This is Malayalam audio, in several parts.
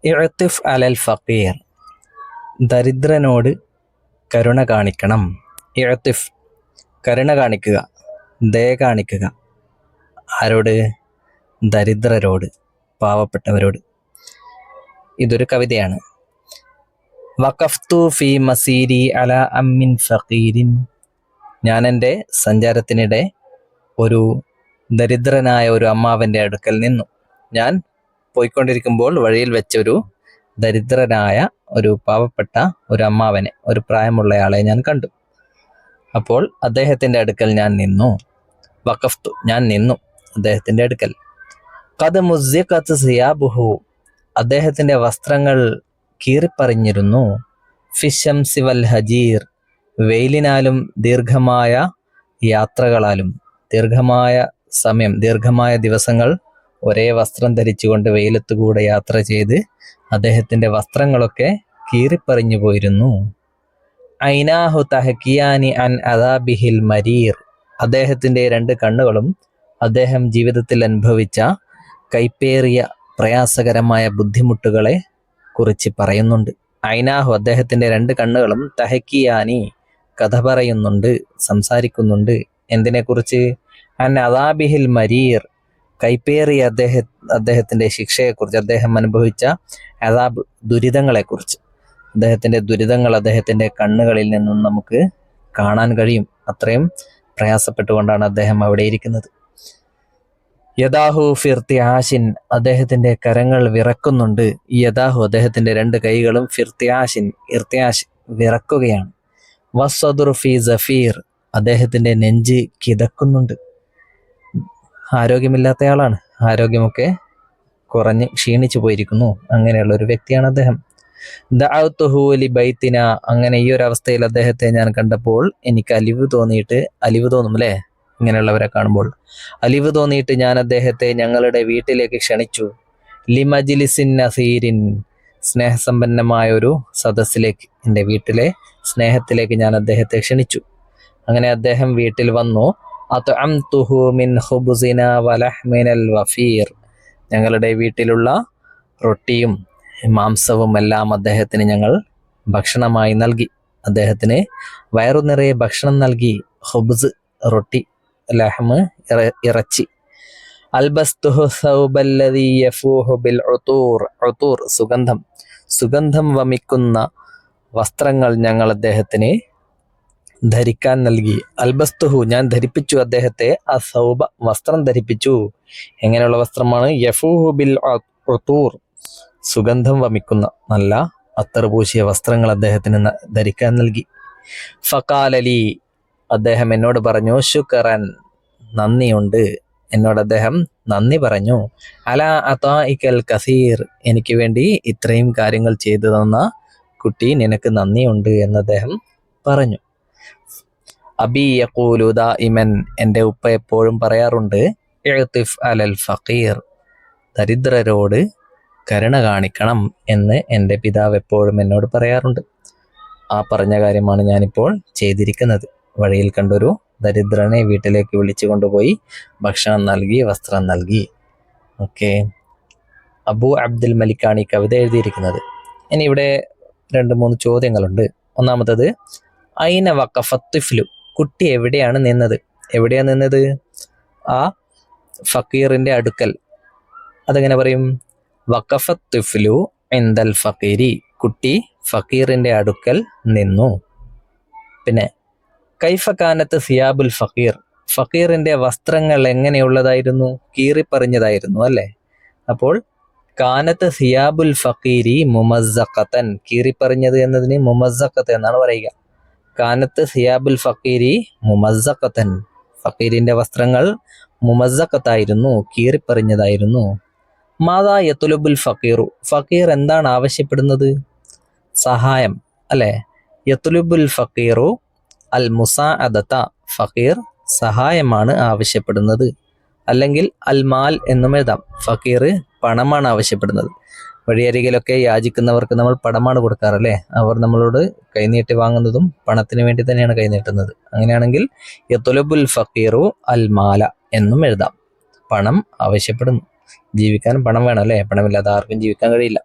ഇഅ്തിഫ് അലൽ ഫഖീർ, ദരിദ്രനോട് കരുണ കാണിക്കണം. ഇഅ്തിഫ്, കരുണ കാണിക്കുക, ദയ കാണിക്കുക. ആരോട്? ദരിദ്രരോട്, പാവപ്പെട്ടവരോട്. ഇതൊരു കവിതയാണ്. വഖഫ്തു ഫീ മസീരി അല അമ്മിൻ ഫഖീരിൻ, ഞാൻ എൻ്റെ സഞ്ചാരത്തിനിടെ ഒരു ദരിദ്രനായ ഒരു അമ്മാവൻ്റെ അടുക്കൽ നിന്നു. ഞാൻ പോയിക്കൊണ്ടിരിക്കുമ്പോൾ വഴിയിൽ വെച്ചൊരു ദരിദ്രനായ ഒരു പാവപ്പെട്ട ഒരു അമ്മാവനെ, ഒരു പ്രായമുള്ളയാളെ ഞാൻ കണ്ടു. അപ്പോൾ അദ്ദേഹത്തിൻ്റെ അടുക്കൽ ഞാൻ നിന്നു. വഖഫ്തു, ഞാൻ നിന്നു അദ്ദേഹത്തിൻ്റെ അടുക്കൽ. ഖദ് മുസ്സിഖത് സിയാബുഹു, അദ്ദേഹത്തിൻ്റെ വസ്ത്രങ്ങൾ കീറിപ്പറിഞ്ഞിരുന്നു. ഫിശംസി വൽ ഹജീർ, വെയിലിനാലും ദീർഘമായ യാത്രകളാലും. ദീർഘമായ സമയം, ദീർഘമായ ദിവസങ്ങൾ ഒരേ വസ്ത്രം ധരിച്ചുകൊണ്ട് വെയിലത്തുകൂടെ യാത്ര ചെയ്ത് അദ്ദേഹത്തിൻ്റെ വസ്ത്രങ്ങളൊക്കെ കീറിപ്പറിഞ്ഞു പോയിരുന്നു. ഐനാഹു തഹക്കിയാനി അൻ അദാബിഹിൽ മരീർ, അദ്ദേഹത്തിൻ്റെ രണ്ട് കണ്ണുകളും അദ്ദേഹം ജീവിതത്തിൽ അനുഭവിച്ച കൈപ്പേറിയ പ്രയാസകരമായ ബുദ്ധിമുട്ടുകളെ കുറിച്ച് പറയുന്നുണ്ട്. ഐനാഹു, അദ്ദേഹത്തിൻ്റെ രണ്ട് കണ്ണുകളും തഹക്കിയാനി, കഥ പറയുന്നുണ്ട്, സംസാരിക്കുന്നുണ്ട്. എന്തിനെക്കുറിച്ച്? അൻ അദാബിഹിൽ മരീർ, കൈപ്പേറിയ അദ്ദേഹത്തിൻ്റെ ശിക്ഷയെക്കുറിച്ച്, അദ്ദേഹം അനുഭവിച്ച അദാബ്, ദുരിതങ്ങളെക്കുറിച്ച്. അദ്ദേഹത്തിൻ്റെ ദുരിതങ്ങൾ അദ്ദേഹത്തിൻ്റെ കണ്ണുകളിൽ നിന്നും നമുക്ക് കാണാൻ കഴിയും. അത്രയും പ്രയാസപ്പെട്ടുകൊണ്ടാണ് അദ്ദേഹം അവിടെ ഇരിക്കുന്നത്. യദാഹു ഫിർത്തിയാഷിൻ, അദ്ദേഹത്തിൻ്റെ കരങ്ങൾ വിറക്കുന്നുണ്ട്. യദാഹു, അദ്ദേഹത്തിൻ്റെ രണ്ട് കൈകളും ഫിർത്തിയാഷിൻ, ഇർത്തിയാഷ്, വിറക്കുകയാണ്. വസ്സദുർ ഫി സഫീർ, അദ്ദേഹത്തിൻ്റെ നെഞ്ച് കിതക്കുന്നുണ്ട്. ആരോഗ്യമില്ലാത്തയാളാണ്, ആരോഗ്യമൊക്കെ കുറഞ്ഞ് ക്ഷീണിച്ചു പോയിരിക്കുന്നു. അങ്ങനെയുള്ള ഒരു വ്യക്തിയാണ് അദ്ദേഹം. ദഅഉതുഹു ലി ബൈത്തിന, അങ്ങനെ ഈ ഒരു അവസ്ഥയിൽ അദ്ദേഹത്തെ ഞാൻ കണ്ടപ്പോൾ എനിക്ക് അലിവ് തോന്നും അല്ലേ, ഇങ്ങനെയുള്ളവരെ കാണുമ്പോൾ അലിവ് തോന്നിയിട്ട് ഞാൻ അദ്ദേഹത്തെ ഞങ്ങളുടെ വീട്ടിലേക്ക് ക്ഷണിച്ചു. ലി മജ്ലിസിൻ നസീരിൻ, സ്നേഹസമ്പന്നമായ ഒരു സദസ്സിലേക്ക്, എൻ്റെ വീട്ടിലെ സ്നേഹത്തിലേക്ക് ഞാൻ അദ്ദേഹത്തെ ക്ഷണിച്ചു. അങ്ങനെ അദ്ദേഹം വീട്ടിൽ വന്നു. അത്അംതുഹു മിൻ ഖുബ്സിന വലഹ്മിനൽ വഫീർ, ഞങ്ങളുടെ വീട്ടിലുള്ള റൊട്ടിയും മാംസവും എല്ലാം അദ്ദേഹത്തിന് ഞങ്ങൾ ഭക്ഷണമായി നൽകി. അദ്ദേഹത്തിന് വയറു നിറയെ ഭക്ഷണം നൽകി. ഖുബ്സ്, റൊട്ടി, ലഹ്മ്, ഇറച്ചി. അൽബസ്തുഹു സൗബല്ലദീ യഫൂഹു ബിൽ ഉതൂർ, ഉതൂർ, സുഗന്ധം വമിക്കുന്ന വസ്ത്രങ്ങൾ ഞങ്ങൾ അദ്ദേഹത്തിന് ധരിക്കാൻ നൽകി. അൽബസ്തുഹു, ഞാൻ ധരിപ്പിച്ചു അദ്ദേഹത്തെ. അസൗബ, വസ്ത്രം ധരിപ്പിച്ചു. എങ്ങനെയുള്ള വസ്ത്രമാണ്? യഫൂഹു ബിൽ ഉതൂർ, സുഗന്ധം വമിക്കുന്ന നല്ല അത്തർ പൂശിയ വസ്ത്രങ്ങൾ അദ്ദേഹത്തിന് ധരിക്കാൻ നൽകി. ഫഖാലലി, അദ്ദേഹം എന്നോട് പറഞ്ഞു. ശുക്രൻ, നന്ദിയുണ്ട്. എന്നോട് അദ്ദേഹം നന്ദി പറഞ്ഞു. അലാ അതാഇകൽ കസീർ, എനിക്ക് വേണ്ടി ഇത്രയും കാര്യങ്ങൾ ചെയ്തു തന്ന കുട്ടി, നിനക്ക് നന്ദിയുണ്ട് എന്ന് അദ്ദേഹം പറഞ്ഞു. അബി യഖൂലു ദാഇമൻ, എൻ്റെ ഉപ്പ എപ്പോഴും പറയാറുണ്ട്, ഇഅ്തിഫ് അലൽ ഫഖീർ, ദരിദ്രരോട് കരുണ കാണിക്കണം എന്ന് എൻ്റെ പിതാവ് എപ്പോഴും എന്നോട് പറയാറുണ്ട്. ആ പറഞ്ഞ കാര്യമാണ് ഞാനിപ്പോൾ ചെയ്തിരിക്കുന്നത്. വഴിയിൽ കണ്ടൊരു ദരിദ്രനെ വീട്ടിലേക്ക് വിളിച്ചു കൊണ്ടുപോയി ഭക്ഷണം നൽകി, വസ്ത്രം നൽകി. ഓക്കെ, അബു അബ്ദുൽ മലിക്കാണ് ഈ കവിത എഴുതിയിരിക്കുന്നത്. ഇനി ഇവിടെ 2-3 ചോദ്യങ്ങളുണ്ട്. ഒന്നാമത്തത്, ഐന വഖഫത് തിഫ്ലു, കുട്ടി എവിടെയാണ് നിന്നത്? ആ ഫക്കീറിൻ്റെ അടുക്കൽ. അതെങ്ങനെ പറയും? വഖഫത് തിഫ്ലു ഇൻദൽ ഫഖീരി, കുട്ടി ഫക്കീറിൻ്റെ അടുക്കൽ നിന്നു. പിന്നെ കൈഫ കാനത്ത് സിയാബുൽ ഫഖീർ, ഫക്കീറിൻ്റെ വസ്ത്രങ്ങൾ എങ്ങനെയുള്ളതായിരുന്നു? കീറിപ്പറിഞ്ഞതായിരുന്നു അല്ലേ? അപ്പോൾ കാനത്ത് സിയാബുൽ ഫഖീരി മുമസ്സഖതൻ, കീറിപ്പറിഞ്ഞത് എന്നതിന് മുമസ്സഖത്ത് എന്നാണ് പറയുക. കാനത്ത് സിയാബുൽ ഫഖീരി മുമസ്സഖതൻ, ഫക്കീറിൻ്റെ വസ്ത്രങ്ങൾ മുമസ്സഖത്തായിരുന്നു, കീറിപ്പറിഞ്ഞതായിരുന്നു. മാതാ യത്ലുബുൽ ഫഖീറു, ഫക്കീർ എന്താണ് ആവശ്യപ്പെടുന്നത്? സഹായം അല്ലേ? യത്ലുബുൽ ഫഖീറു അൽ മുസാഅദത, ഫക്കീർ സഹായമാണ് ആവശ്യപ്പെടുന്നത്. അല്ലെങ്കിൽ അൽ മാൽ എന്നും എഴുതാം. ഫക്കീർ പണമാണ് ആവശ്യപ്പെടുന്നത്. വഴിയരികിലൊക്കെ യാചിക്കുന്നവർക്ക് നമ്മൾ പണമാണ് കൊടുക്കാറല്ലേ? അവർ നമ്മളോട് കൈനീട്ടി വാങ്ങുന്നതും പണത്തിന് വേണ്ടി തന്നെയാണ് കൈനീട്ടുന്നത്. അങ്ങനെയാണെങ്കിൽ യത്ലുബുൽ ഫഖീറു അൽ മാല എന്നും എഴുതാം. പണം ആവശ്യപ്പെടുന്നു. ജീവിക്കാൻ പണം വേണം അല്ലേ? പണമില്ലാതെ ആർക്കും ജീവിക്കാൻ കഴിയില്ല.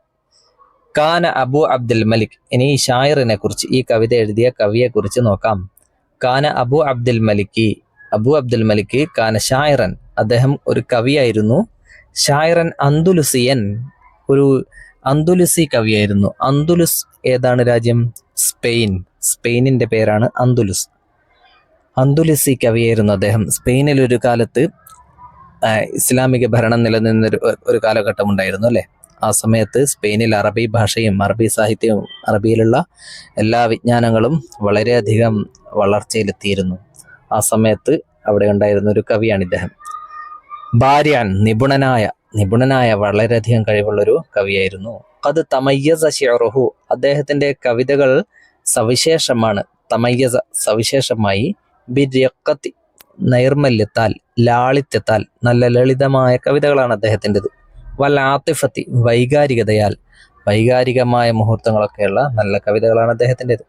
കാന അബു അബ്ദുൽ മലിക്. ഇനി ഈ ഷായറിനെ കുറിച്ച്, ഈ കവിത എഴുതിയ കവിയെ കുറിച്ച് നോക്കാം. കാന അബു അബ്ദുൽ മലിക് കാന ഷായറൻ, അദ്ദേഹം ഒരു കവിയായിരുന്നു. ഷായറൻ അന്തുലുസിയൻ, ഒരു അന്തുലുസി കവിയായിരുന്നു. അന്തുലുസ് ഏതാണ് രാജ്യം? സ്പെയിനിന്റെ പേരാണ് അന്തുലുസ്. അന്തുലുസി കവിയായിരുന്നു അദ്ദേഹം. സ്പെയിനിൽ ഒരു കാലത്ത് ഇസ്ലാമിക ഭരണം നിലനിന്ന ഒരു കാലഘട്ടം ഉണ്ടായിരുന്നു അല്ലെ. ആ സമയത്ത് സ്പെയിനിൽ അറബി ഭാഷയും അറബി സാഹിത്യവും അറബിയിലുള്ള എല്ലാ വിജ്ഞാനങ്ങളും വളരെയധികം വളർച്ചയിലെത്തിയിരുന്നു. ആ സമയത്ത് അവിടെ ഉണ്ടായിരുന്ന ഒരു കവിയാണ് ഇദ്ദേഹം. ബാരിയാൻ, നിപുണനായ വളരെയധികം കഴിവുള്ളൊരു കവിയായിരുന്നു. അത് തമയ്യസ ശിഅറുഹു, അദ്ദേഹത്തിന്റെ കവിതകൾ സവിശേഷമാണ്. തമയ്യസ സവിശേഷമായി, ബിരിഖത്തി നൈർമല്യത്താൽ, ലാളിത്യത്താൽ, നല്ല ലളിതമായ കവിതകളാണ് അദ്ദേഹത്തിൻ്റെത്. വൽ ആത്തിഫത്തി വൈകാരികതയാൽ, വൈകാരികമായ മുഹൂർത്തങ്ങളൊക്കെയുള്ള നല്ല കവിതകളാണ് അദ്ദേഹത്തിൻ്റെത്.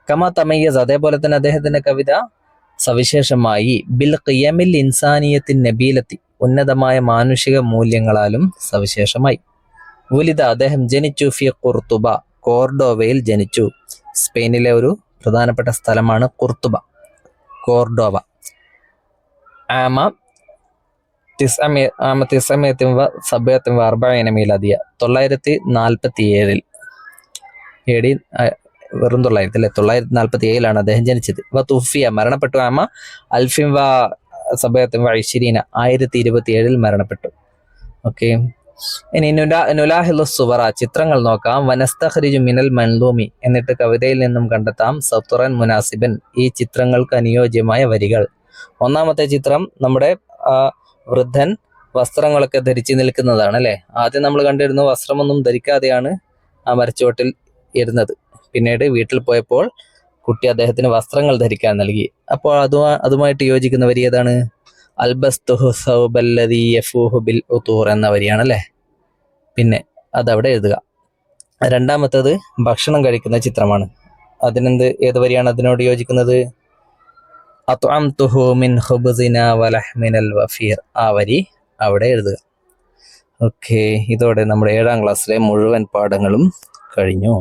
കമാ തമയ്യസ്, അതേപോലെ തന്നെ അദ്ദേഹത്തിന്റെ കവിത സവിശേഷമായി ബിൽ ഖിയമിൽ ഇൻസാനിയത്തിൻ നബീലത്തി, ഉന്നതമായ മാനുഷിക മൂല്യങ്ങളാലും സവിശേഷമായി. വുലിദ, അദ്ദേഹം ജനിച്ചു ഫി ഖുർത്തുബ, കോർഡോവയിൽ ജനിച്ചു. സ്പെയിനിലെ ഒരു പ്രധാനപ്പെട്ട സ്ഥലമാണ് കോർഡോവ. ആമ 947 മീലാദിയ, 947 AD, വെറും 900 അല്ലെ, 947 അദ്ദേഹം ജനിച്ചത്. തുഫിയ, മരണപ്പെട്ടു. ആമ 1727 മരണപ്പെട്ടു. ഓക്കെ. ഇനി നുലാഹിലു സുവറ, ചിത്രങ്ങൾ നോക്കാം. വനസ്തഖ്രിജു മിനൽ മൻലൂമി, എന്നിട്ട് കവിതയിൽ നിന്നും കണ്ടെത്താം സത്തുറൻ മുനാസിബൻ, ഈ ചിത്രങ്ങൾക്ക് അനുയോജ്യമായ വരികൾ. ഒന്നാമത്തെ ചിത്രം നമ്മുടെ വൃദ്ധൻ വസ്ത്രങ്ങളൊക്കെ ധരിച്ചു നിൽക്കുന്നതാണ് അല്ലെ. ആദ്യം നമ്മൾ കണ്ടിരുന്നു വസ്ത്രമൊന്നും ധരിക്കാതെയാണ് ആ മരച്ചുവട്ടിൽ ഇരുന്നത്. പിന്നീട് വീട്ടിൽ പോയപ്പോൾ കുട്ടി അദ്ദേഹത്തിന് വസ്ത്രങ്ങൾ ധരിക്കാൻ നൽകി. അപ്പോൾ അതുമായിട്ട് യോജിക്കുന്ന വരി ഏതാണ്? അൽബസ്തുഹു സൗബല്ലദീ യഫൂഹു ബിൽ ഉതൂർ എന്ന വരിയാണ് അല്ലെ. പിന്നെ അതവിടെ എഴുതുക. രണ്ടാമത്തേത് ഭക്ഷണം കഴിക്കുന്ന ചിത്രമാണ്. ഏത് വരിയാണ് അതിനോട് യോജിക്കുന്നത്? അത്അംതുഹു മിൻ ഖുബ്സിന വലഹ്മിനൽ വഫീർ, ആ വരി അവിടെ എഴുതുക. ഓക്കെ, ഇതോടെ നമ്മുടെ 7ാം ക്ലാസ്സിലെ മുഴുവൻ പാഠങ്ങളും കഴിഞ്ഞു.